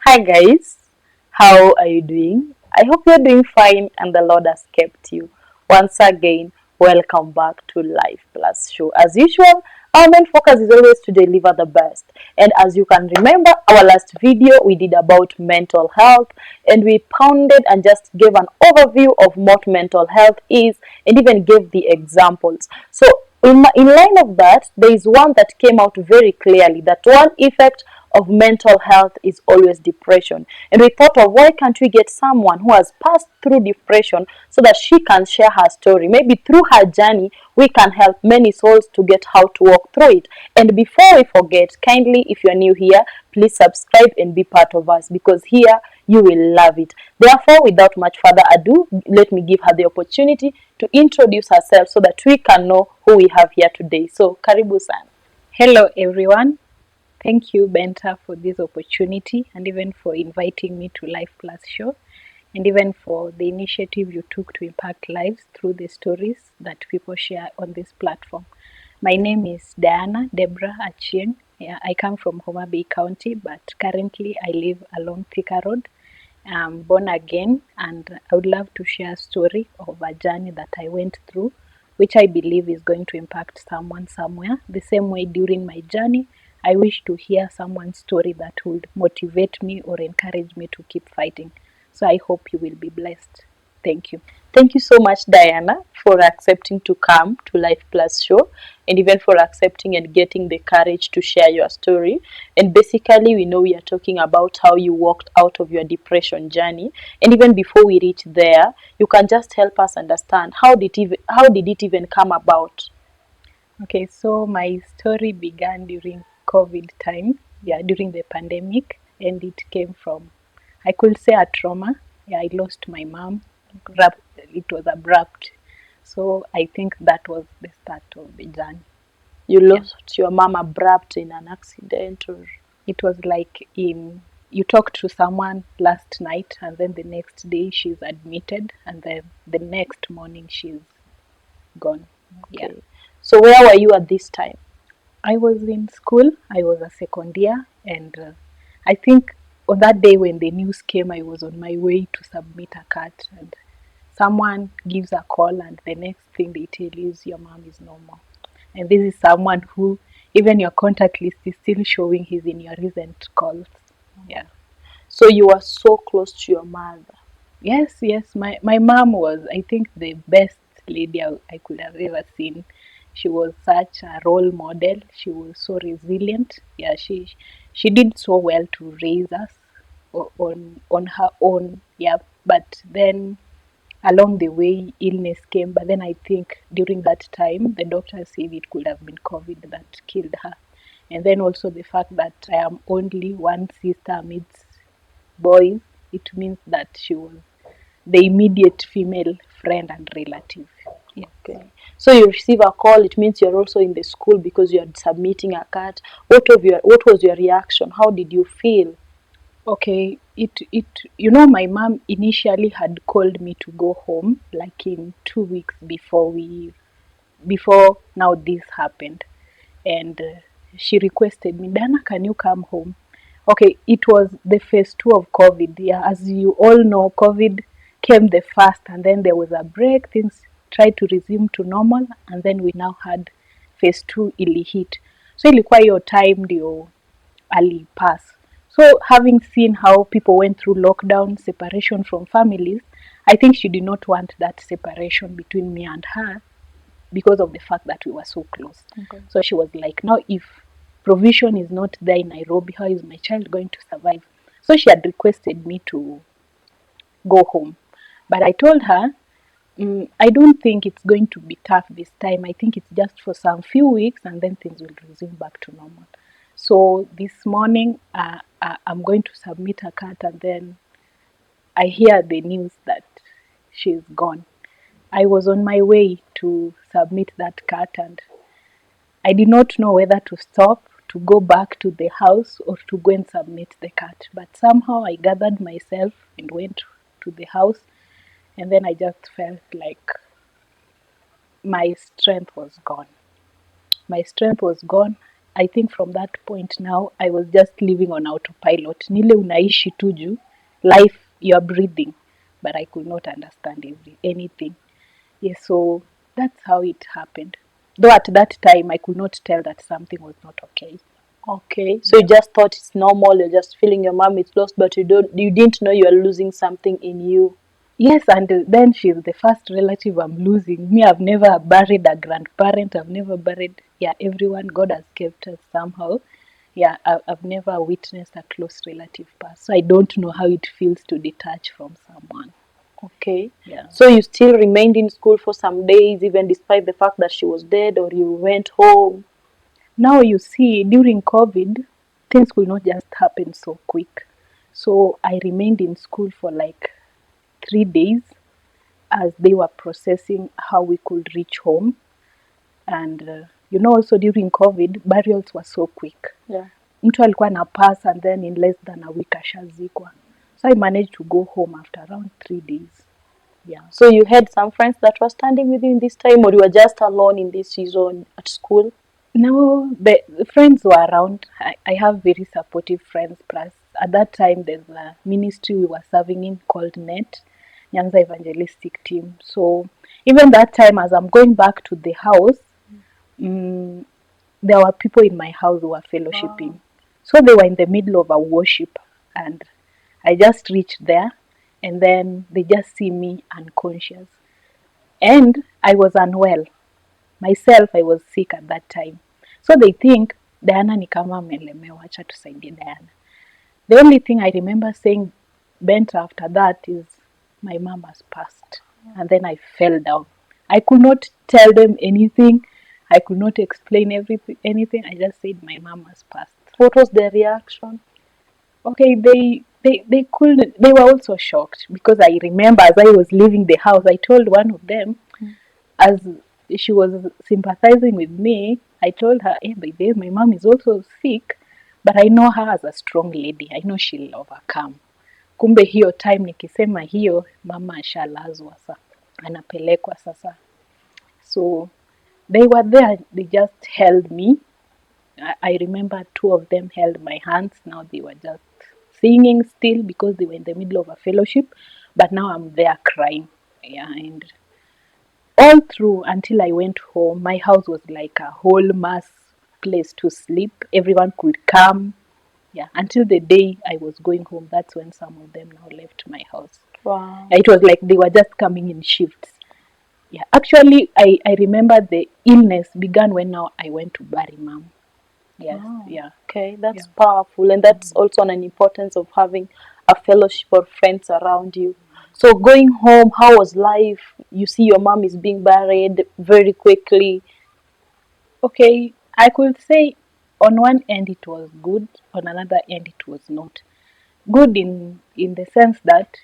Hi guys, how are you doing? I hope you're doing fine and the Lord has kept you. Once again, welcome back to Life Plus Show. As usual, our main focus is always to deliver the best. And as you can remember, our last video we did about mental health and we pounded and just gave an overview of what mental health is and even gave the examples. So in line of that, there is one that came out very clearly that one effect of mental health is always depression. And we thought of why can't we get someone who has passed through depression so that she can share her story. Maybe through her journey, we can help many souls to get how to walk through it. And before we forget, kindly, if you're new here, please subscribe and be part of us because here you will love it. Therefore, without much further ado, let me give her the opportunity to introduce herself so that we can know who we have here today. So, karibu san. Hello, everyone. Thank you, Benta, for this opportunity and even for inviting me to Life Plus Show and even for the initiative you took to impact lives through the stories that people share on this platform. My name is Diana Deborah Achieng. Yeah, I come from Homa Bay County, but currently I live along Thika Road. I'm born again, and I would love to share a story of a journey that I went through, which I believe is going to impact someone somewhere. The same way during my journey, I wish to hear someone's story that would motivate me or encourage me to keep fighting. So I hope you will be blessed. Thank you. Thank you so much, Diana, for accepting to come to Life Plus Show and even for accepting and getting the courage to share your story. And basically, we know we are talking about how you walked out of your depression journey. And even before we reach there, you can just help us understand how did it even come about? Okay, so my story began during COVID time, yeah, during the pandemic, and it came from, I could say, a trauma. Yeah, I lost my mom. It was abrupt. So I think that was the start of the journey. You Yeah, lost your mom abrupt in an accident or it was like you talked to someone last night, and then the next day she's admitted, and then the next morning she's gone. Yeah. okay. So where were you at this time? I was in school. I was a second year, and I think on that day when the news came, I was on my way to submit a cut, and someone gives a call, and the next thing they tell you is your mom is no more. And this is someone who, even your contact list is still showing he's in your recent calls. Yeah. So you were so close to your mother. Yes, yes. My mom was, I think, the best lady I could have ever seen. She was such a role model. She was so resilient. Yeah, she did so well to raise us on her own. Yeah, but then along the way, illness came. But then I think during that time, the doctor said it could have been COVID that killed her. And then also the fact that I am only one sister amidst boys, it means that she was the immediate female friend and relative. Yes. Okay. So you receive a call, it means you're also in the school because you're submitting a cut. What was your reaction? How did you feel? Okay, it you know, my mom initially had called me to go home like in 2 weeks before now this happened, and she requested me, Dana, can you come home? Okay, it was the phase two of COVID. Yeah, as you all know, COVID came the first, and then there was a break. Things tried to resume to normal, and then we now had phase two ilihit. So ilikuwa hiyo time ndio alipass. So having seen how people went through lockdown, separation from families, I think she did not want that separation between me and her because of the fact that we were so close. Okay. So she was like, now if provision is not there in Nairobi, how is my child going to survive? So she had requested me to go home. But I told her, I don't think it's going to be tough this time. I think it's just for some few weeks and then things will resume back to normal. So this morning, I'm going to submit a cut, and then I hear the news that she's gone. I was on my way to submit that cut, and I did not know whether to stop, to go back to the house, or to go and submit the cut. But somehow I gathered myself and went to the house, and then I just felt like my strength was gone. My strength was gone. I think from that point now I was just living on autopilot. Nile unaishi tu juu life, you are breathing, but I could not understand anything. Yes, so that's how it happened. Though at that time I could not tell that something was not okay. Okay, so you just thought it's normal, you're just feeling your mom is lost, but you didn't know you are losing something in you. Yes, and then she's the first relative I'm losing. Me, I've never buried a grandparent. I've never buried, yeah, everyone. God has kept us somehow. Yeah, I've never witnessed a close relative pass. So I don't know how it feels to detach from someone. Okay. Yeah. So you still remained in school for some days, even despite the fact that she was dead, or you went home? Now you see, during COVID, things could not just happen so quick. So I remained in school for like 3 days as they were processing how we could reach home. And also during COVID, burials were so quick. Yeah. Mtu alikuwa na pass and then in less than a week ashazikwa. So I managed to go home after around 3 days. Yeah. So you had some friends that were standing with you in this time, or you were just alone in this season at school? No, the friends were around. I have very supportive friends. Plus, at that time, there's a ministry we were serving in called NET, Nyanza Evangelistic Team. So even that time, as I'm going back to the house, there were people in my house who were fellowshipping. Wow. So they were in the middle of a worship, and I just reached there, and then they just see me unconscious. And I was unwell. Myself, I was sick at that time. So they think Diana ni kama amelemewa, acha tusaidie Diana. The only thing I remember saying bent after that is my mom has passed. And then I fell down. I could not tell them anything. I could not explain anything. I just said my mom has passed. What was their reaction? Okay, they couldn't. They were also shocked because I remember as I was leaving the house, I told one of them, as she was sympathizing with me, I told her, hey, by the way, my mom is also sick, but I know her as a strong lady. I know she'll overcome. Kumbe hiyo time nikisema hiyo, mama ashalazwa sasa, anapelekwa sasa. So they were there, they just held me. I remember two of them held my hands. Now they were just singing still because they were in the middle of a fellowship, but now I'm there crying. Yeah, and all through until I went home, my house was like a whole mass place to sleep. Everyone could come. Yeah, until the day I was going home, that's when some of them now left my house. Wow. It was like they were just coming in shifts. Yeah, actually, I remember the illness began when now I went to bury mom. Yes, Oh, yeah. okay, that's powerful, and that's also an importance of having a fellowship of friends around you. So going home, how was life? You see your mom is being buried very quickly. Okay, I could say on one end it was good, on another end it was not. Good in the sense that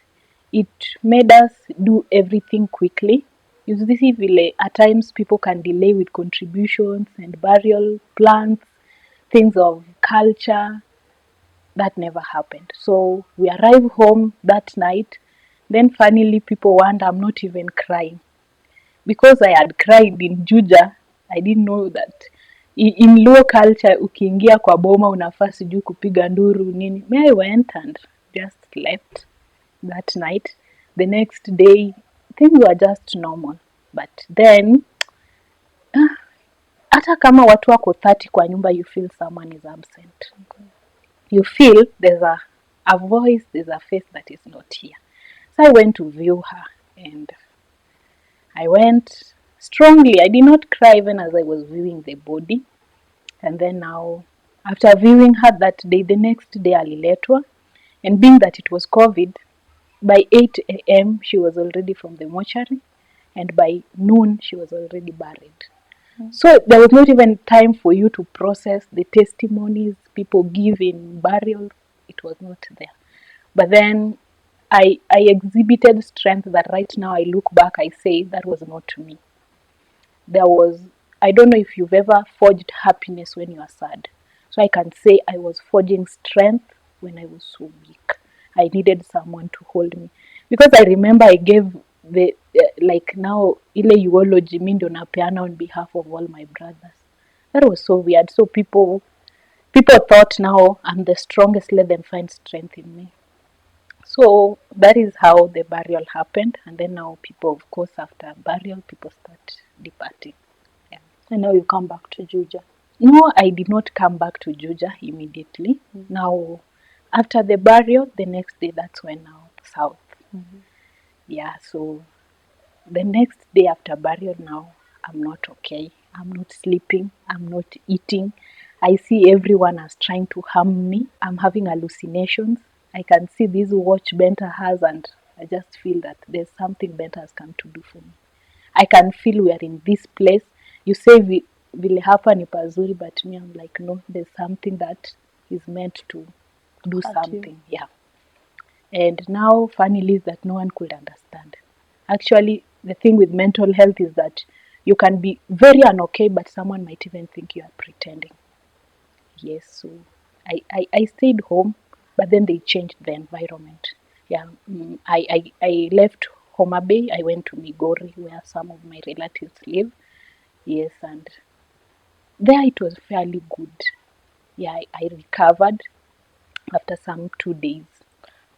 it made us do everything quickly. You see vile at times people can delay with contributions and burial plans, things of culture. That never happened. So we arrive home that night. Then finally people wonder I'm not even crying. Because I had cried in Juja, I didn't know that in Luo culture ukiingia kwa boma unafaa sijui kupiga nduru nini. Me, I went and just slept that night. The next day things were just normal. But then hata kama watu wako 30 kwa nyumba, you feel someone is absent. Okay. You feel there's a voice, there's a face that is not here. So I went to view her, and I went strongly. I did not cry even as I was viewing the body. And then now, after viewing her that day, the next day aliletwa, and being that it was COVID, by 8 a.m. she was already from the mortuary, and by noon she was already buried. So there was not even time for you to process the testimonies people give in burial. It was not there. But then I exhibited strength that right now I look back, I say that was not me. There was, I don't know if you've ever forged happiness when you are sad. So I can say I was forging strength when I was so weak. I needed someone to hold me. Because I remember I gave like now ile eulogy mi ndio napeana on behalf of all my brothers. That was so weird. So people thought now I'm the strongest, let them find strength in me. So that is how the burial happened. And then now people, of course, after burial, people start departing. Yeah. And now you come back to Juja. No, I did not come back to Juja immediately. Now, after the burial, the next day, that's when now south. Yeah, so the next day after burial now, I'm not okay. I'm not sleeping. I'm not eating. I see everyone as trying to harm me. I'm having hallucinations. I can see this watch Benta has, and I just feel that there's something Benta has come to do for me. I can feel we are in this place. You say vile hapa ni pazuri, but me I'm like, no, there's something that is meant to do something. Yeah. And now, funnily, is that no one could understand. Actually, the thing with mental health is that you can be very unokay, but someone might even think you are pretending. Yes, so I stayed home, but then they changed the environment. Yeah, I left Homa Bay. I went to Migori, where some of my relatives live. Yes, and there it was fairly good. Yeah, I recovered after some 2 days.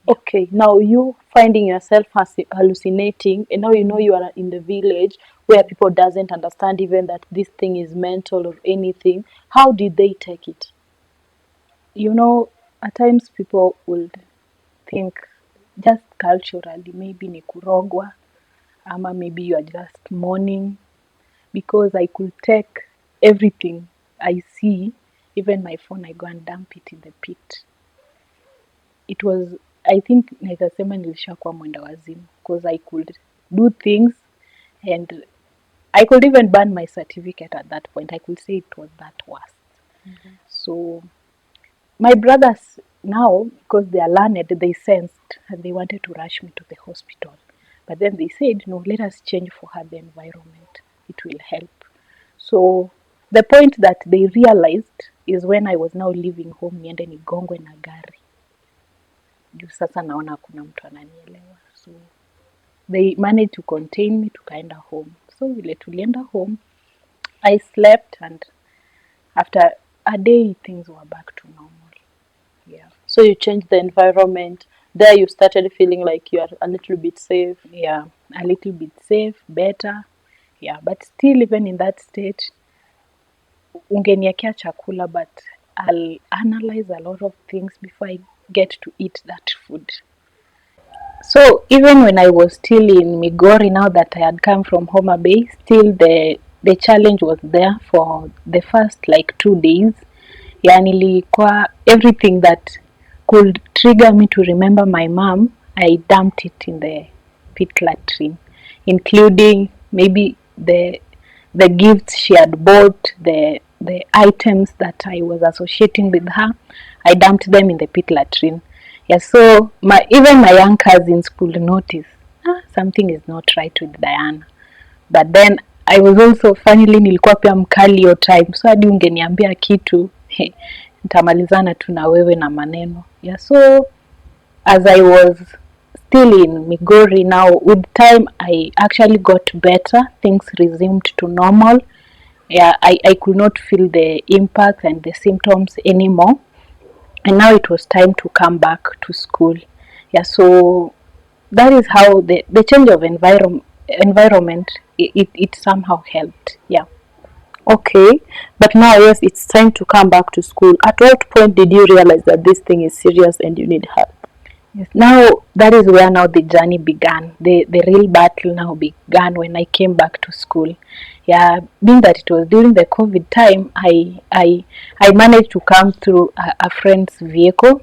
Okay, now you finding yourself hallucinating, and now you know you are in the village where people doesn't understand even that this thing is mental or anything. How did they take it? You know, at times people would think just culturally, maybe ni kurogwa, ama maybe you are just mourning, because I could take everything I see, even my phone, I go and dump it in the pit. It was, I think naweza sema nilishakuwa mwenda wazimu, because I could do things and I could even burn my certificate at that point. I could say it was that worst. So my brothers now, because they are learned, they sensed and they wanted to rush me to the hospital. But then they said, no, let us change for her the environment. It will help. So the point that they realized is when I was now leaving home, niende nigongwe na gari. Juu sasa naona hakuna mtu ananielewa. So they managed to contain me, tukaenda home. So vile tulienda home, I slept, and after a day things were back to normal. Yeah. So you changed the environment. There you started feeling like you are a little bit safe. Yeah, a little bit safe, better. Yeah, but still even in that state, ungeniekea chakula, but I'll analyze a lot of things before I get to eat that food. So even when I was still in Migori, now that I had come from Homa Bay, still the challenge was there for the first like 2 days. Yani nilikuwa everything that could trigger me to remember my mom, I dumped it in the pit latrine, including maybe the gifts she had bought, the items that I was associating with her, I dumped them in the pit latrine. Yeah, so even my young cousins could notice something is not right with Diana. But then I was also funnily nilikuwa pia mkali hiyo time, so hadi ungeniambia kitu nitamalizana tu na wewe na maneno. Yeah, so as I was still in Migori now, with time I actually got better. Things resumed to normal. Yeah, I could not feel the impact and the symptoms anymore. And now it was time to come back to school. Yeah, so that is how the change of environment it somehow helped. Yeah. Okay, but now yes, it's time to come back to school. At what point did you realize that this thing is serious and you need help? Yes, now that is where now the journey began. The real battle now began when I came back to school. Yeah, being that it was during the COVID time, I managed to come through a friend's vehicle,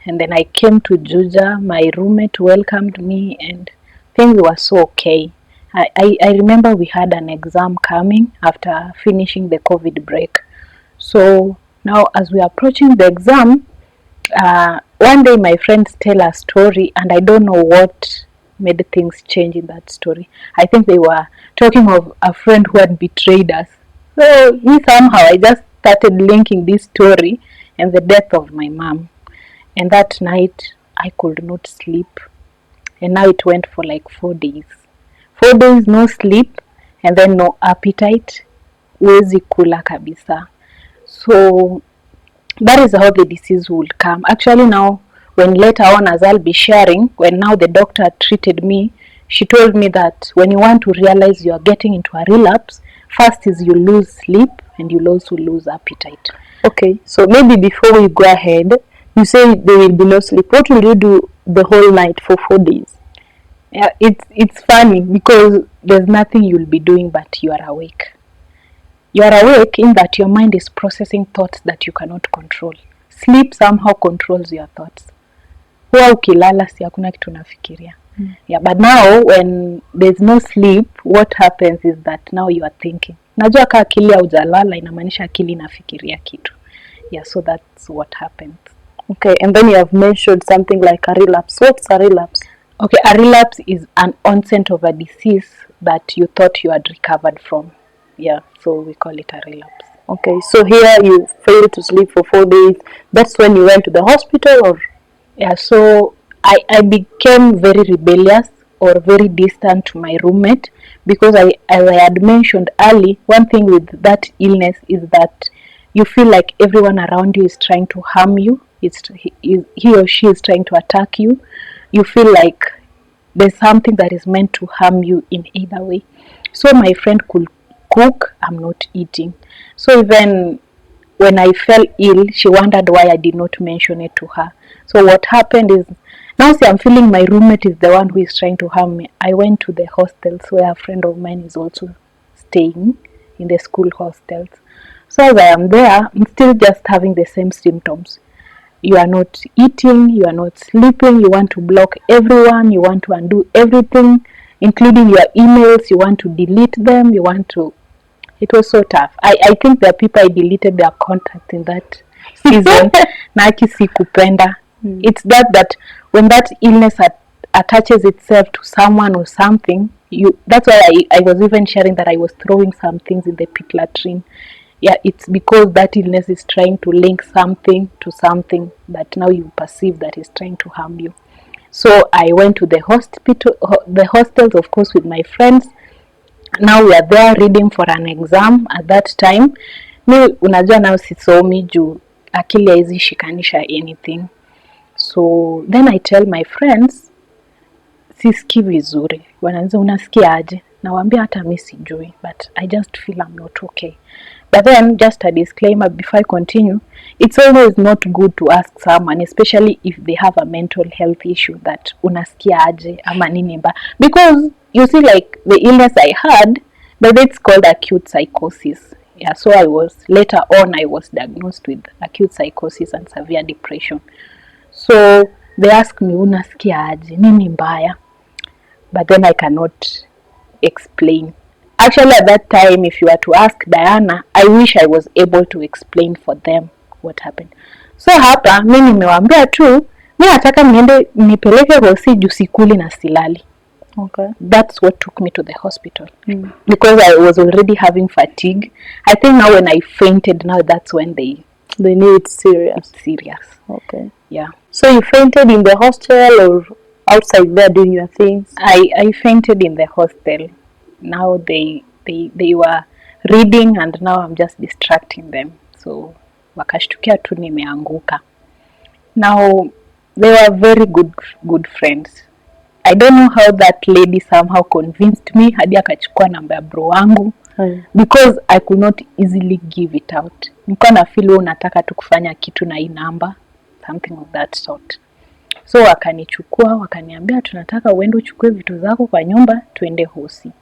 and then I came to Juja. My roommate welcomed me, and things were so okay. I remember we had an exam coming after finishing the COVID break. So now as we are approaching the exam, one day my friends tell a story, and I don't know what made things change in that story. I think they were talking of a friend who had betrayed us. So somehow I just started linking this story and the death of my mom. And that night I could not sleep. And now it went for like 4 days. 4 days no sleep, and then no appetite. huwezi kula kabisa. So that is how the disease will come. Actually now, when later on, as I'll be sharing, when now the doctor treated me, she told me that when you want to realize you are getting into a relapse, first is you lose sleep and you'll also lose appetite. Okay, so maybe before we go ahead, you say there will be no sleep. What will you do the whole night for 4 days? Yeah, it's funny because there's nothing you'll be doing but you are awake. You are awake in that your mind is processing thoughts that you cannot control. Sleep somehow controls your thoughts. Huwa ukilala si hakuna kitu unafikiria. Yeah, but now when there's no sleep, what happens is that now you are thinking. Najua ka akili haujalala inamaanisha akili inafikiria kitu. Yeah, so that's what happens. Okay, and then you have mentioned something like a relapse. What's a relapse? Okay, a relapse is an onset of a disease that you thought you had recovered from. Yeah, so we call it a relapse. Okay, so here you failed to sleep for 4 days. That's when you went to the hospital, or? Yeah, so I became very rebellious or very distant to my roommate because as I had mentioned early, one thing with that illness is that you feel like everyone around you is trying to harm you. He or she is trying to attack you. You feel like there's something that is meant to harm you in either way. So my friend could cook, I'm not eating. So even when I fell ill, she wondered why I did not mention it to her. So what happened is, now see I'm feeling my roommate is the one who is trying to harm me. I went to the hostels where a friend of mine is also staying in the school hostels. So as I am there, I'm still just having the same symptoms. You are not eating, you are not sleeping, you want to block everyone, you want to undo everything, including your emails, you want to delete them, you want to... It was so tough. I think there are people I deleted their contact in that season. Na haki sikupenda. It's that when that illness attaches itself to someone or something, that's why I was even sharing that I was throwing some things in the pit latrine. Yeah, it's because that illness is trying to link something to something that now you perceive that is trying to harm you. So I went to the hostels, of course, with my friends. Now we are there reading for an exam at that time. Mi unajua now sisomi juu akili haizi shikanisha anything. So then I tell my friends, sisikii vizuri. Wanaanza unasikia aje? Nawaambia hata mi sijui, but I just feel I'm not okay. But then, just a disclaimer before I continue, it's always not good to ask someone, especially if they have a mental health issue, that unasikia aje ama nini mba. Because you see, like the illness I had, but it's called acute psychosis. Yeah, so later on I was diagnosed with acute psychosis and severe depression. So they ask me, unasikia aje, nini mbaya? But then I cannot explain. Actually, at that time, if you were to ask Diana, I wish I was able to explain for them what happened. So hapa, mi nimewaambia tu, mi nataka niende nipeleke hosi juu sikuli na silali. Okay. That's what took me to the hospital. Because I was already having fatigue. I think now when I fainted, now that's when they knew it's serious. It's serious. Okay. Yeah. So you fainted in the hostel or outside there doing your things? I fainted in the hostel. Now they were reading and now I'm just distracting them. So wakashtukia tu nimeanguka. Now they were very good friends. I don't know how that lady somehow convinced me hadi akachukua namba ya bro wangu because I could not easily give it out. Nilikuwa na feel unataka tu kufanya kitu na hii namba, something of that sort. So wakanichukua wakaniambia tunataka uende uchukue vitu zako kwa nyumba tuende hosi.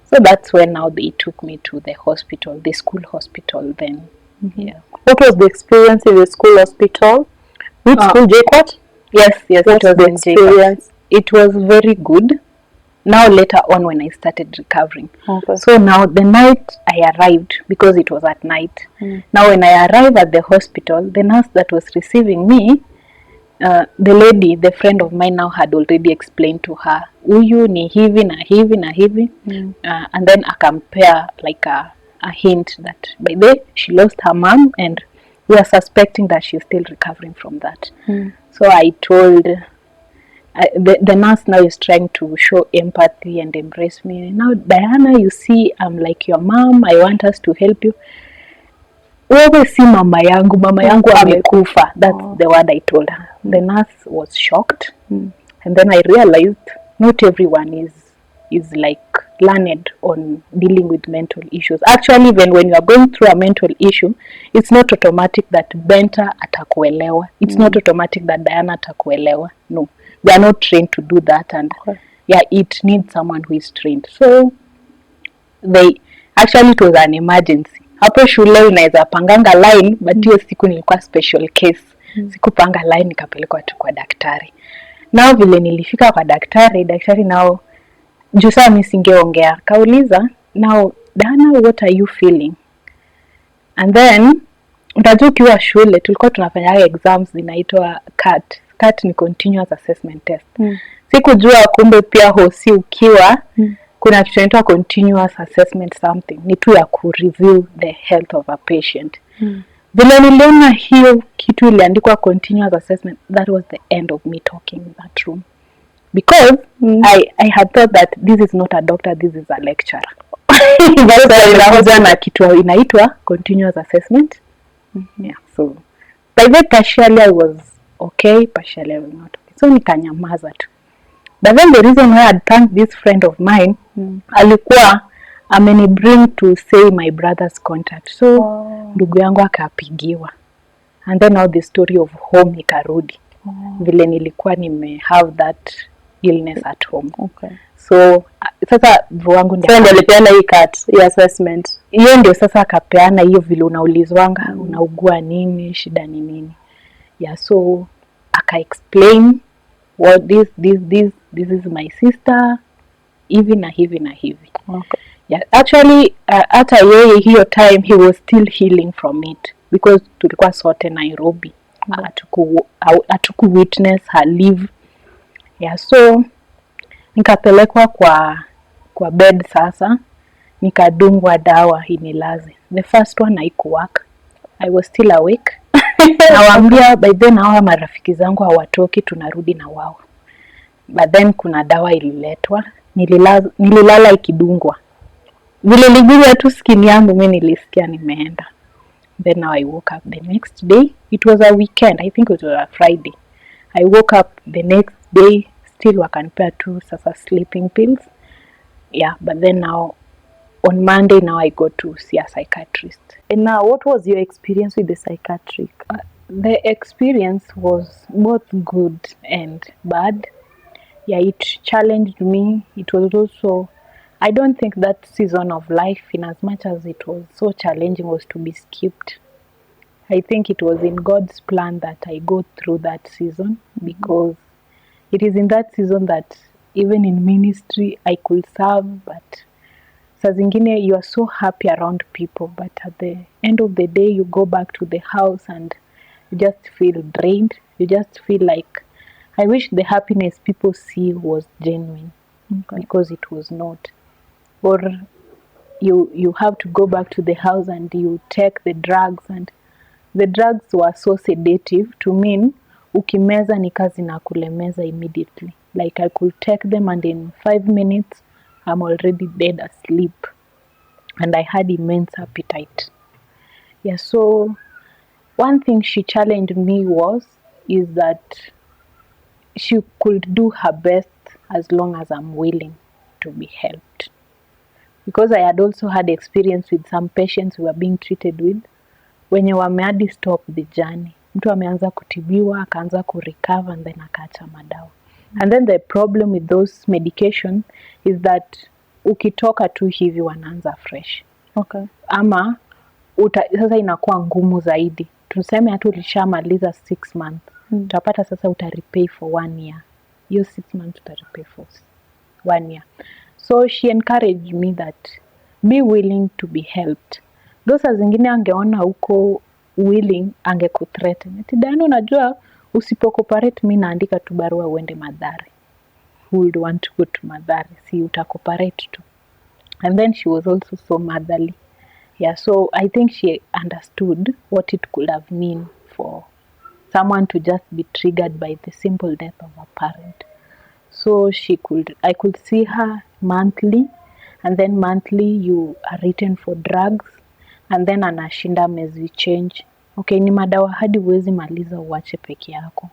So that's when now they took me to the hospital, the school hospital then. Yeah. What was the experience in the school hospital? Which school, JKUAT? Yes, what it was the in experience? JKUAT. It was very good. Now later on when I started recovering. Okay. So now the night I arrived, because it was at night. Now when I arrived at the hospital, the nurse that was receiving me, the lady, the friend of mine now had already explained to her, huyu ni hivi na hivi na hivi. And then akampea like a hint that by the way she lost her mom and we are suspecting that she's still recovering from that. So I told the nurse now is trying to show empathy and embrace me. Now, Diana, you see, I'm like your mom. I want us to help you. Wewe si mama yangu amekufa. That's the word I told her. The nurse was shocked. And then I realized not everyone is like learned on dealing with mental issues. Actually, even when you are going through a mental issue, it's not automatic that Benta atakuelewa. It's not automatic that Diana atakuelewa. No, they are not trained to do that, and yeah, it needs someone who is trained. So it was an emergency. Hapo shule unaweza panganga line, but hiyo siku nilikuwa special case. Sikupanga line, nikapelekwa tu kwa daktari. Nao vile nilifika kwa daktari nao juu saa mimi singeongea, kauliza, now Diana, what are you feeling? And then unajua ukiwa shule tulikuwa tunafanya exams zinaitwa CAT. CAT ni continuous assessment test. Sikujua kumbe pia hosi ukiwa kuna kitu inaitwa continuous assessment something. Ni tu ya ku-review the health of a patient. Vile niliona hiyo kitu iliandikwa continuous assessment, that was the end of me talking in that room. Because I had thought that this is not a doctor, this is a lecturer. Inahoja na kitu inaitwa continuous assessment. Yeah, so by the partially I was okay, partially I was not okay. So nikanyamaza tu. But then the reason why I thanked this friend of mine, alikuwa ameni bring to say my brother's contact. So ndugu yangu akapigiwa. And then now the story of home ikarudi. Vile nilikuwa have that illness at home. Okay. So sasa wangu ndio alipeana hii CAT, hii assessment. Hiyo ndio sasa akapeana hiyo vile unaulizwanga unaugua nini, shida ni nini. Yeah, so aka explain what this is my sister, hivi na hivi na hivi. Okay. Yeah, actually hata yeye hiyo time he was still healing from it because tulikuwa sote Nairobi. Atuku witness her live. Yeah, so nikapelekwa kwa bed sasa, nikadungwa dawa inilaze. The first one haikuwork. I was still awake. Nawaambia by then hawa marafiki zangu hawatoki, tunarudi na wao. But then kuna dawa ililetwa, nililala ikidungwa. Vile liguza tu skin yangu mimi nilisikia nimeenda. Then now I woke up the next day. It was a weekend. I think it was a Friday. I woke up the next day, still wakanipea tu sasa sleeping pills. Yeah, but then now on Monday now I go to see a psychiatrist. And now what was your experience with the psychiatric? The experience was both good and bad. Yeah, it challenged me. It was also, I don't think that season of life, in as much as it was so challenging, was to be skipped. I think it was in God's plan that I go through that season, because it is in that season that even in ministry I could serve, but saa zingine you are so happy around people, but at the end of the day you go back to the house and you just feel drained. You just feel like, I wish the happiness people see was genuine, because it was not. Or you have to go back to the house and you take the drugs, and the drugs were so sedative to mean ukimeza ni kazi na kulemeza immediately. Like I could take them and in 5 minutes I'm already dead asleep, and I had immense appetite. Yeah, so one thing she challenged me is that she could do her best as long as I'm willing to be helped. Because I had also had experience with some patients who were being treated with, wenye wameadi stop the journey. Mtu ameanza kutibiwa, akaanza kurecover, and then akaacha madawa. And then the problem with those medication is that ukitoka tu hivi wanaanza fresh. Okay. Ama sasa inakuwa ngumu zaidi. Tuseme hata ulishamaliza 6 months. Utapata sasa utarepay for 1 year. Hiyo 6 months utarepay for 1 year. So she encouraged me that be willing to be helped. Those zingine angeona uko willing, angekuthreaten. Ati Diana, unajua usipocooperate mimi naandika tu barua uende Mathare. Who would want to go to Mathare? Si utacooperate tu. And then she was also so motherly. Yeah, so I think she understood what it could have mean for someone to just be triggered by the simple death of a parent. So I could see her monthly, and then monthly you are written for drugs, and then anashinda amezichange. Okay, ni madawa hadi huwezi maliza uache peke yako.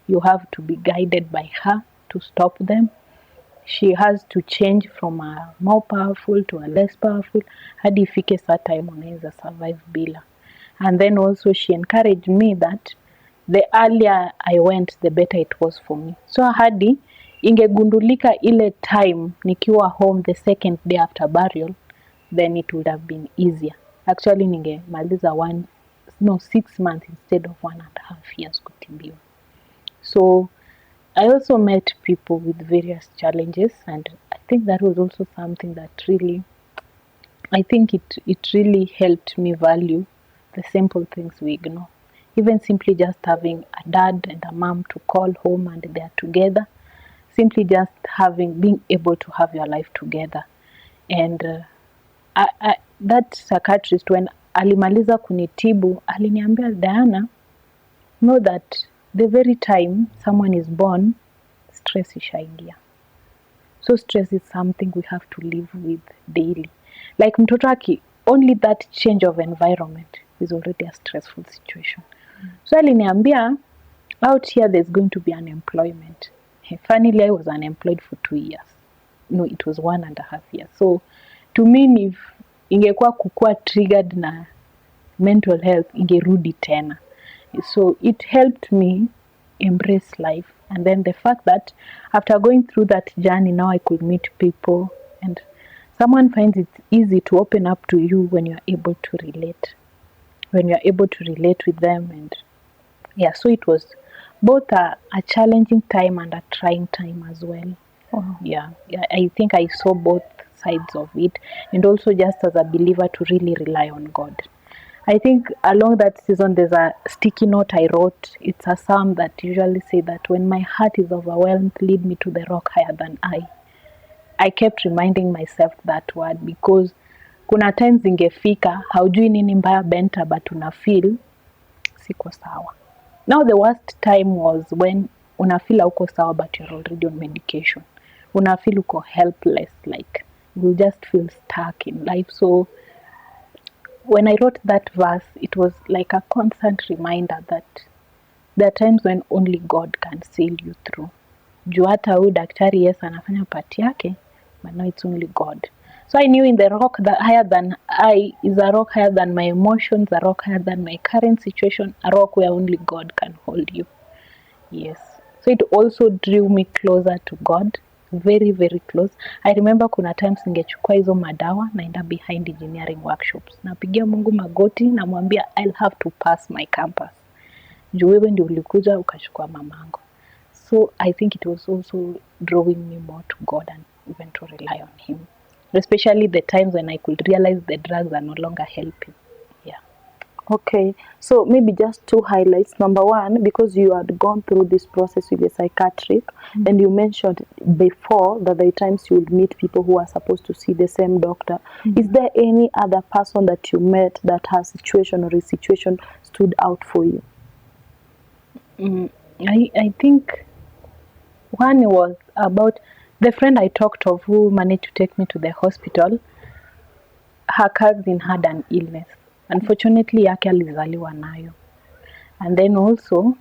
You have to be guided by her to stop them. She has to change from a more powerful to a less powerful hadi ifike saa time unaweza survive bila. And then also she encouraged me that the earlier I went the better it was for me. So hadi ingegundulika ile time nikiwa home the second day after burial, then it would have been easier. Actually ningemaliza 6 months instead of 1.5 years kutibiwa. So I also met people with various challenges, and I think that was also something that really, I think it really helped me value the simple things we ignore. Even simply just having a dad and a mom to call home and they are together. Simply just being able to have your life together. And that psychiatrist, when alimaliza kunitibu, aliniambia, Diana, know that the very time someone is born, stress ishaingia. So stress is something we have to live with daily. Like mtoto only that change of environment is already a stressful situation. So aliniambia, out here there's going to be unemployment. Funnily, I was unemployed for 2 years. No, it was 1.5 years. So to me, if ingekuwa kukua triggered na mental health, ingerudi tena. So it helped me embrace life. And then the fact that after going through that journey, now I could meet people, and someone finds it easy to open up to you when you're able to relate. When you're able to relate with them. And yeah, so it was both a challenging time and a trying time as well. Wow. Yeah, I think I saw both sides of it, and also just as a believer to really rely on God. I think along that season there's a sticky note I wrote. It's a psalm that usually say that when my heart is overwhelmed, lead me to the rock higher than I. I kept reminding myself that word because kuna times ingefika haujui nini mbaya benta, but una feel siko sawa. Now the worst time was when una feel hauko sawa but you're already on medication. Una feel uko helpless, like you just feel stuck in life. So when I wrote that verse, it was like a constant reminder that there are times when only God can sail you through. Juu hata huyu daktari, yes, anafanya part yake, but now it's only God. So I knew in the rock that higher than I is a rock higher than my emotions, a rock higher than my current situation, a rock where only God can hold you. Yes. So it also drew me closer to God, very, very close. I remember kuna times ningechukua hizo madawa naenda behind engineering workshops. Napigia Mungu magoti namwambia I'll have to pass my campus. Juu wewe ndio ulikuja ukachukua mamangu. So I think it was also drawing me more to God and even to rely on Him. Especially the times when I could realize the drugs are no longer helping. Yeah. Okay, so maybe just 2 highlights. Number 1, because you had gone through this process with a psychiatric, and you mentioned before that there are times you would meet people who are supposed to see the same doctor. Is there any other person that you met that her situation or his situation stood out for you? I think one was about the friend I talked of who managed to take me to the hospital. Her cousin had an illness. Unfortunately, yake alizaliwa nayo. And then also,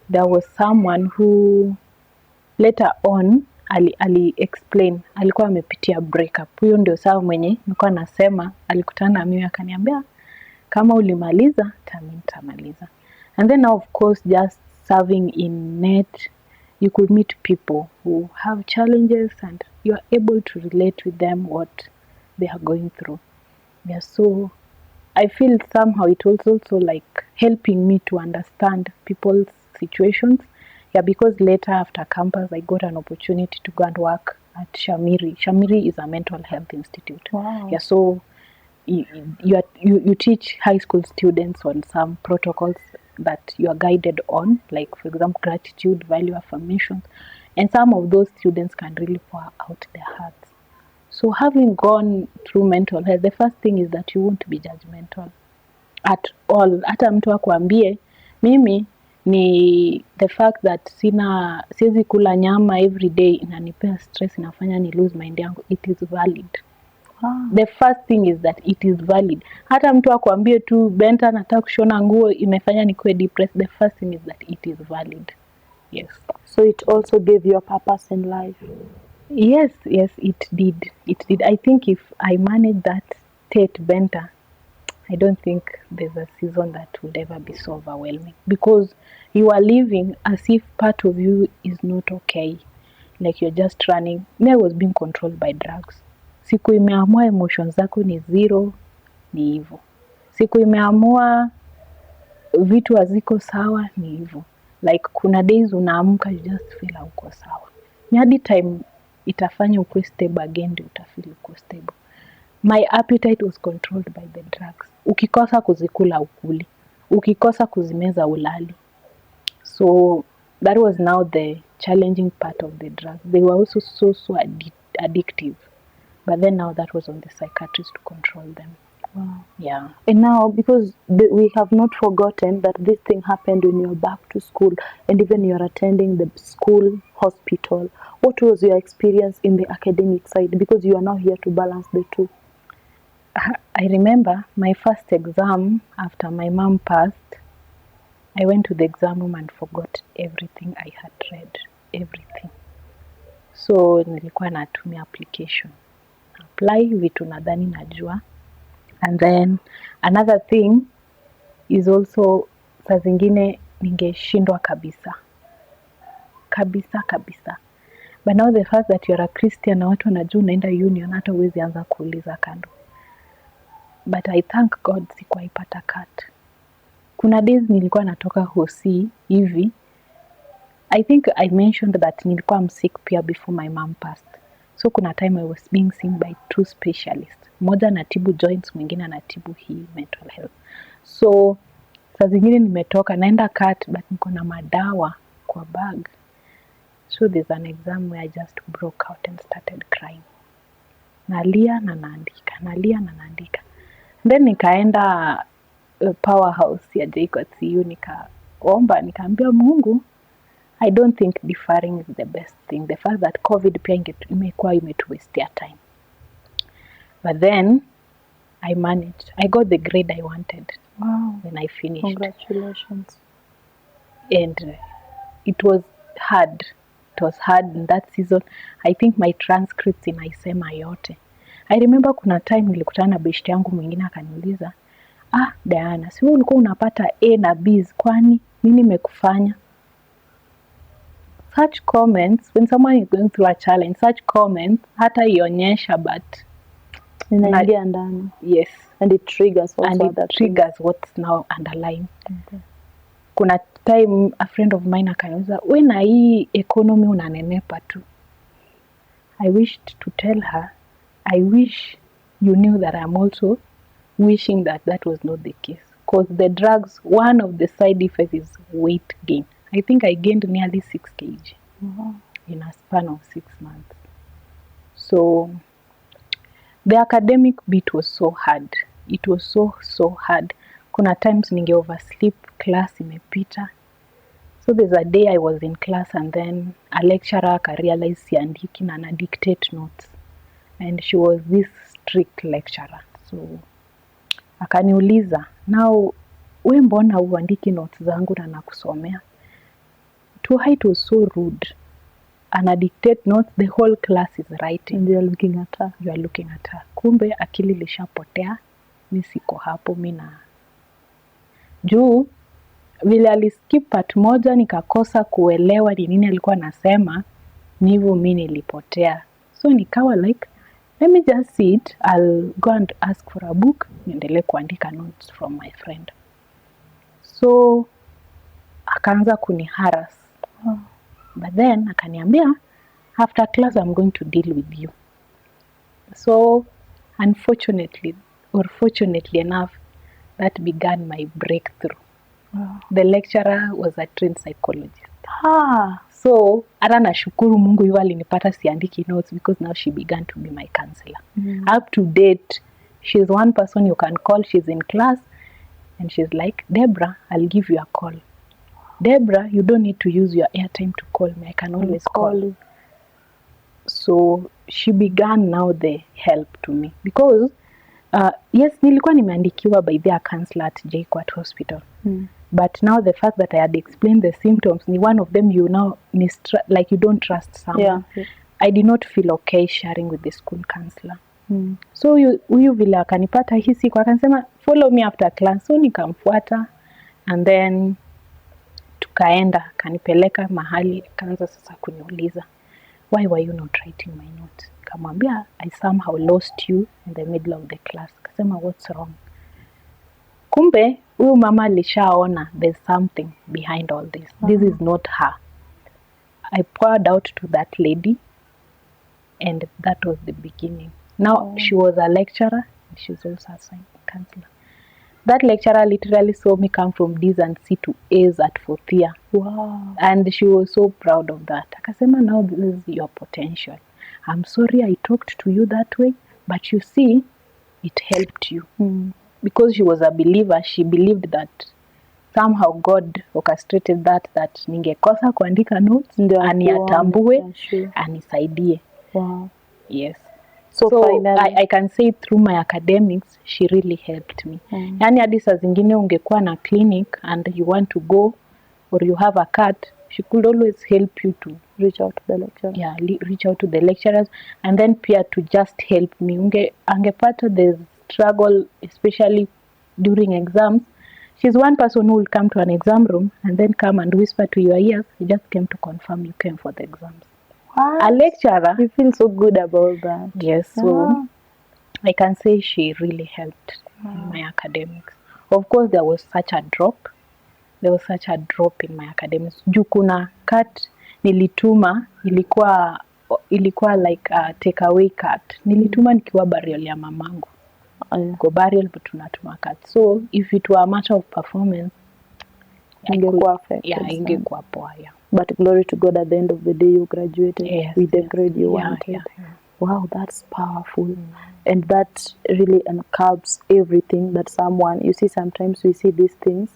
there was someone who later on ali explain, alikuwa amepitia breakup. Huyo ndio sawa mwenye nilikuwa nasema, alikutana na mimi akaniambia kama ulimaliza, tami nitamaliza. And then now, of course, just serving in NET, you could meet people who have challenges and you are able to relate with them what they are going through. Yeah, so I feel somehow it was also like helping me to understand people's situations. Yeah, because later after campus, I got an opportunity to go and work at Shamiri. Shamiri is a mental health institute. Wow. Yeah, so you teach high school students on some protocols that you are guided on, like for example, gratitude, value affirmations, and some of those students can really pour out their hearts. So having gone through mental health, the first thing is that you won't be judgmental at all. Hata mtu akuambie, mimi ni the fact that siwezi kula nyama every day, inanipea stress, inafanya ni lose mind yangu. It is valid. The first thing is that it is valid. Hata mtu akwambie tu Benta nataka kushona nguo imefanya nikuwe depressed, the first thing is that it is valid. Yes. So it also gave you a purpose in life. Yes, it did. It did. I think if I manage that state Benta, I don't think there's a season that would ever be so overwhelming, because you are living as if part of you is not okay. Like you're just running. Me, I was being controlled by drugs. Siku imeamua emotions zako ni zero, ni hivyo. Siku imeamua vitu haziko sawa, ni hivyo. Like kuna days unaamka you just feel hauko sawa. Ni hadi time itafanya ukue stable again ndio utafeel uko stable. My appetite was controlled by the drugs. Ukikosa kuzikula ukuli. Ukikosa kuzimeza ulali. So that was now the challenging part of the drugs. They were also so addictive. But then now that was on the psychiatrist to control them. Wow. Yeah. And now, because we have not forgotten that this thing happened when you're back to school, and even you're attending the school hospital, what was your experience in the academic side? Because you are now here to balance the two. I remember my first exam after my mom passed. I went to the exam room and forgot everything I had read. Everything. So nilikuwa natumia application. Apply vitu nadhani najua. And then another thing is also, saa zingine ningeshindwa kabisa. But now the fact that you're a Christian na watu wanajua unaenda union, hata huwezi anza kuuliza kando. But I thank God sikuwaipata cut. Kuna days nilikuwa natoka hosi hivi. I think I mentioned that nilikuwa sick pia before my mom passed. So kuna time I was being seen by two specialists. Mmoja anatibu joints, mwingine anatibu hii mental health. So saa zingine nimetoka naenda cut, but niko na madawa kwa bag. So there's an exam where I just broke out and started crying. Nalia na naandika. Then nikaenda powerhouse ya JKCU, nikaomba, nikaambia Mungu, I don't think deferring is the best thing. The fact that COVID pia imekuwa imetuwastea time. But then I managed. I got the grade I wanted. Wow. When I finished. Congratulations. And it was hard. It was hard in that season. I think my transcripts inaisema yote. I remember kuna time nilikutana na beshte yangu mwingine akaniuliza, Diana, si wewe ulikuwa unapata A na B's, kwani nini nimekufanya? Such comments, when someone is going through a challenge, such comments hata ionyesha, but inaingia ndani. Yes. And it triggers also and it triggers what's now underlying. Okay. Kuna time a friend of mine akaniuliza, we na hii economy unanenepa tu. I wished to tell her, I wish you knew that I'm also wishing that that was not the case. Because the drugs, one of the side effects is weight gain. I think I gained nearly 6 kg in a span of 6 months. So the academic bit was so hard. It was so hard. Kuna times ninge oversleep, class imepita. So there's a day I was in class and then a lecturer realized siandiki na ana dictate notes. And she was this strict lecturer. So akaniuliza, now we mbona uandiki notes zangu na nakusomea? To her it was so rude. Ana dictate notes, the whole class is writing. And you are looking at her. You are looking at her. Kumbe akili lishapotea, mimi siko hapo, mimi na juu vile aliskip part moja nikakosa kuelewa ni nini alikuwa anasema, ni hivyo mimi nilipotea. So nikawa like, let me just sit, I'll go and ask for a book, niendelee kuandika notes from my friend. So akaanza kuniharass. But then akaniambia, after class I'm going to deal with you. So unfortunately or fortunately enough, that began my breakthrough. The lecturer was a trained psychologist. So hata nashukuru Mungu hivyo alinipata siandiki notes, because now she began to be my counselor. Up to date, she's one person you can call. She's in class and she's like, Deborah, I'll give you a call. Deborah, you don't need to use your airtime to call me. I can always call. you. So she began now the help to me because yes, nilikuwa nimeandikiwa by their counselor at JKUAT Hospital. But now the fact that I had explained the symptoms, ni one of them you now like you don't trust someone. Yeah. I did not feel okay sharing with the school counselor. So huyu vile akanipata hii siku akanisema follow me after class, so nikamfuata and then tukaenda, kanipeleka mahali, kaanza sasa kuniuliza why were you not writing my notes? Kamwambia I somehow lost you in the middle of the class. Kasema what's wrong? Kumbe huyu mama alishaona there's something behind all this. This is not her. I poured out to that lady and that was the beginning. Now she was a lecturer and she's also a counselor. That lecturer literally saw me come from D's and C to A's at 4th year. Wow. And she was so proud of that. Akasema, now this is your potential. I'm sorry I talked to you that way, but you see, it helped you. Because she was a believer, she believed that somehow God orchestrated that ningekosa kuandika notes, ndio aniatambue, anisaidie. Wow. Yes. So finally, I can say through my academics, she really helped me. Yani hadi saa zingine ungekuwa na clinic and you want to go or you have a cut, she could always help you to reach out to the lecturer. Yeah, reach out to the lecturers and then pia to just help me. Angepata the struggle, especially during exams. She's one person who will come to an exam room and then come and whisper to your ears, you just came to confirm you came for the exams. What? A lecturer. You feel so good about that. Yes, so I can say she really helped in my academics. Of course, there was such a drop. There was such a drop in my academics. Juu kuna cut nilituma, ilikuwa like a takeaway cut. Nilituma nikiwa burial ya mamangu. Kwa burial but tunatuma cut. So if it were a matter of performance, ingekuwa affected. Yeah, ingekuwa poa, yeah. But glory to God, at the end of the day, you graduated with the grade you wanted. Yeah. Wow, that's powerful. And that really encourages everything that someone, you see, sometimes we see these things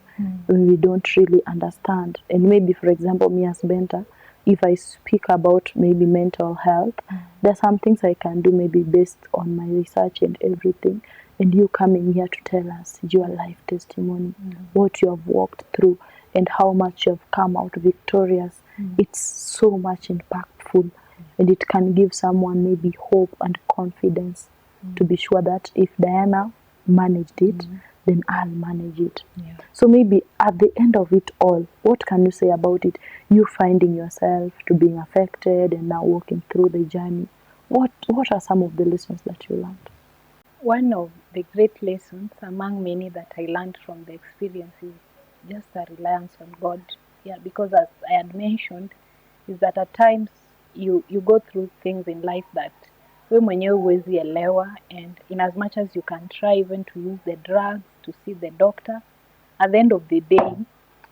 when we don't really understand. And maybe, for example, me as Benta, if I speak about maybe mental health, there's some things I can do maybe based on my research and everything. And you coming here to tell us your life testimony, what you have walked through, and how much you have come out victorious. It's so much impactful, and it can give someone maybe hope and confidence to be sure that if Diana managed it, then I'll manage it. Yeah. So maybe at the end of it all, what can you say about it? You finding yourself to being affected and now walking through the journey. What are some of the lessons that you learned? One of the great lessons among many that I learned from the experience is just a reliance on God. Yeah, because as I had mentioned, is that at times you go through things in life that we mwenyewe huwezi elewa, and in as much as you can try even to use the drugs, to see the doctor, at the end of the day,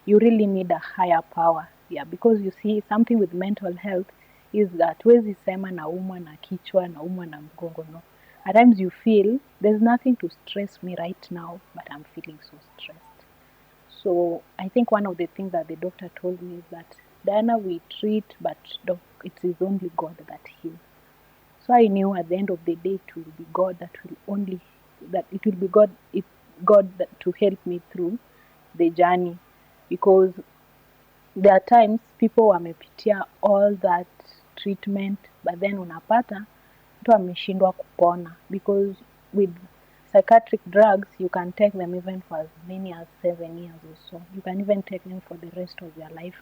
you really need a higher power. Yeah, because you see, something with mental health is that huwezi sema naumwa na kichwa, naumwa na mgongo, no. At times you feel there's nothing to stress me right now, but I'm feeling so stressed. So I think one of the things that the doctor told me is that, Diana, we treat, but it is only God that heals. So I knew at the end of the day it will be God that to help me through the journey, because there are times people wamepitia all that treatment, but then unapata mtu ameshindwa kupona, because with psychiatric drugs you can take them even for as many as 7 years or so. You can even take them for the rest of your life.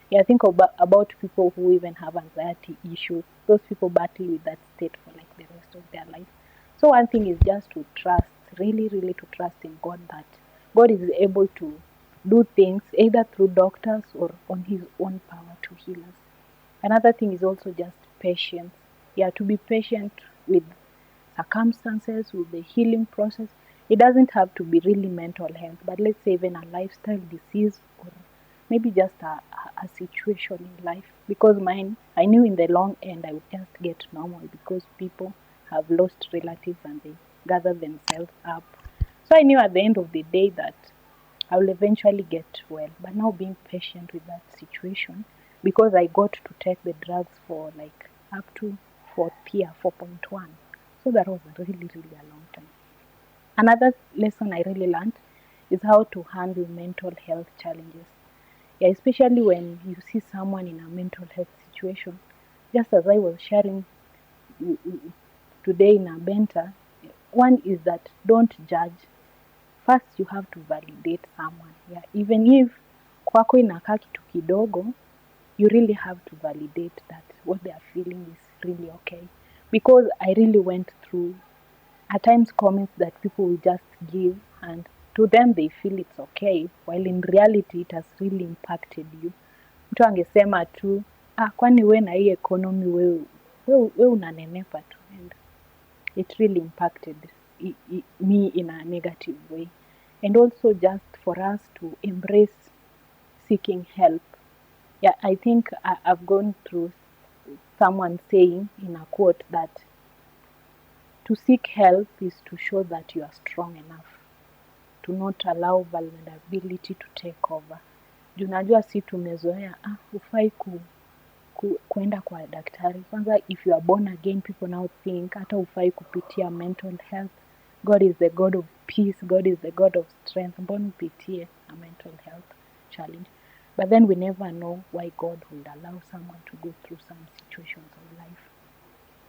Yeah, think about people who even have anxiety issues. Those people battle with that state for like the rest of their life. So one thing is just to trust, really, really to trust in God, that God is able to do things either through doctors or on his own power to heal us. Another thing is also just patience. Yeah, to be patient with circumstances, with the healing process. It doesn't have to be really mental health, but let's say even a lifestyle disease or maybe just a situation in life. Because mine, I knew in the long end I would just get normal, because people have lost relatives and they gather themselves up. So I knew at the end of the day that I will eventually get well. But now being patient with that situation, because I got to take the drugs for like up to 4th year, 4.1. So that was really, really a long time. Another lesson I really learned is how to handle mental health challenges. Yeah, especially when you see someone in a mental health situation. Just as I was sharing today in Abenta, one is that don't judge. First you have to validate someone. Yeah, even if kwako inakaa kitu kidogo, you really have to validate that what they are feeling is really okay. Because I really went through at times comments that people will just give, and to them they feel it's okay, while in reality it has really impacted you. Mtu angesema tu kwani we na hii economy we unanenepa tu, and it really impacted me in a negative way. And also just for us to embrace seeking help. Yeah, I think I've gone through someone saying in a quote that to seek help is to show that you are strong enough to not allow vulnerability to take over. Juu najua si tumezoea hufai kuenda kwa daktari. Kwanza if you are born again, people now think hata hufai kupitia mental health. God is the God of peace, God is the God of strength. Mbona upitie a mental health challenge? But then we never know why God would allow someone to go through some situations of life.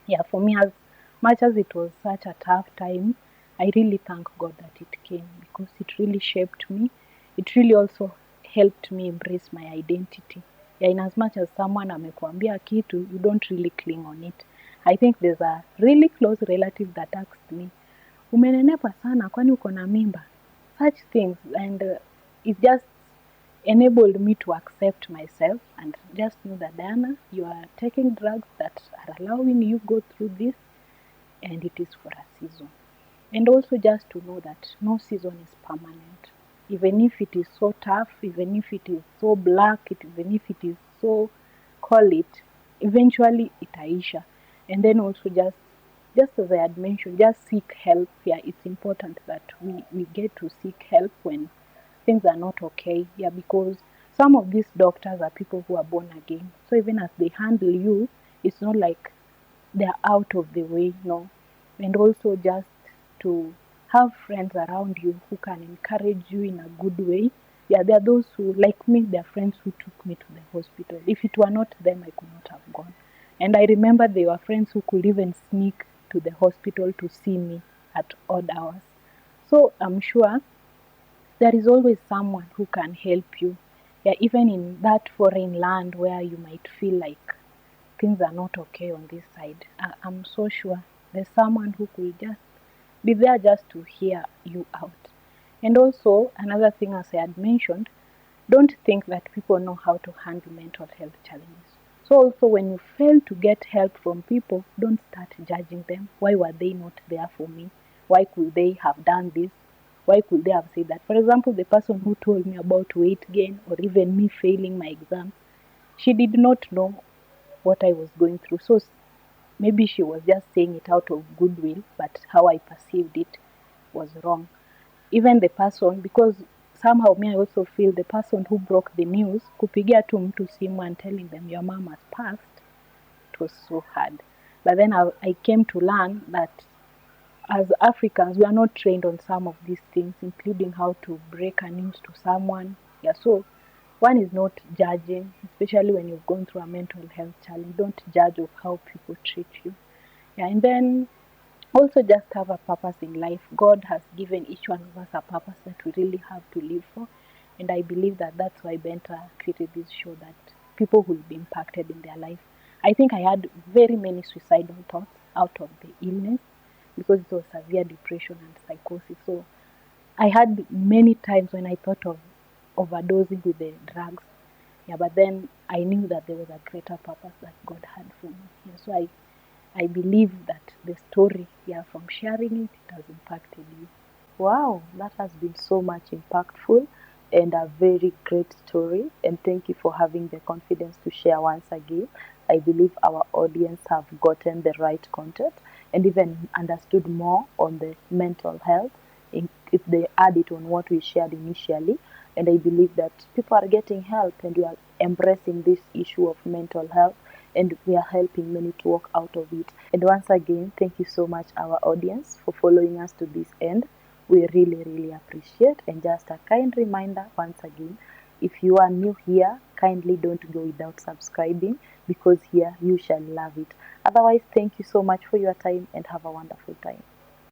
Yeah, for me, as much as it was such a tough time, I really thank God that it came, because it really shaped me. It really also helped me embrace my identity. Yeah, in as much as someone amekuambia kitu, you don't really cling on it. I think there's a really close relative that asked me, umenenepa sana, kwani uko na mimba? Such things, and it just enabled me to accept myself and just know that, Diana, you are taking drugs that are allowing you go through this, and it is for a season. And also just to know that no season is permanent. Even if it is so tough, even if it is so black, even if it is so, call it, eventually itaisha. And then also just as I had mentioned, just seek help. Yeah, it's important that we get to seek help when things are not okay. Yeah, because some of these doctors are people who are born again. So even as they handle you, it's not like they're out of the way, no. And also just to have friends around you who can encourage you in a good way. Yeah, there are those who, like me, there are friends who took me to the hospital. If it were not them, I could not have gone. And I remember there were friends who could even sneak to the hospital to see me at odd hours. So I'm sure there is always someone who can help you. Yeah, even in that foreign land where you might feel like things are not okay on this side, I'm so sure there's someone who could just be there just to hear you out. And also, another thing, as I had mentioned, don't think that people know how to handle mental health challenges. So also, when you fail to get help from people, don't start judging them. Why were they not there for me? Why could they have done this? Why could they have said that? For example, the person who told me about weight gain, or even me failing my exams, she did not know what I was going through. So maybe she was just saying it out of goodwill, but how I perceived it was wrong. Even the person, because somehow me I also feel the person who broke the news, kupigia tu mtu simu and telling them your mom has passed, it was so hard. But then I came to learn that as Africans, we are not trained on some of these things, including how to break a news to someone. Yeah, so one is not judging, especially when you've gone through a mental health challenge. Don't judge of how people treat you. Yeah, and then also just have a purpose in life. God has given each one of us a purpose that we really have to live for. And I believe that that's why Benta created this show, that people will be impacted in their life. I think I had very many suicidal thoughts out of the illness, because it was severe depression and psychosis. So I had many times when I thought of overdosing with the drugs. Yeah, but then I knew that there was a greater purpose that God had for me. Yeah, so I believe that the story, yeah, from sharing it, it has impacted you. Wow, that has been so much impactful and a very great story. And thank you for having the confidence to share once again. I believe our audience have gotten the right content and even understood more on the mental health. if they add it on what we shared initially. And I believe that people are getting help, and we are embracing this issue of mental health, and we are helping many to walk out of it. And once again, thank you so much, our audience, for following us to this end. We really, really appreciate. And just a kind reminder once again, if you are new here, kindly don't go without subscribing, because here you shall love it. Otherwise, thank you so much for your time and have a wonderful time.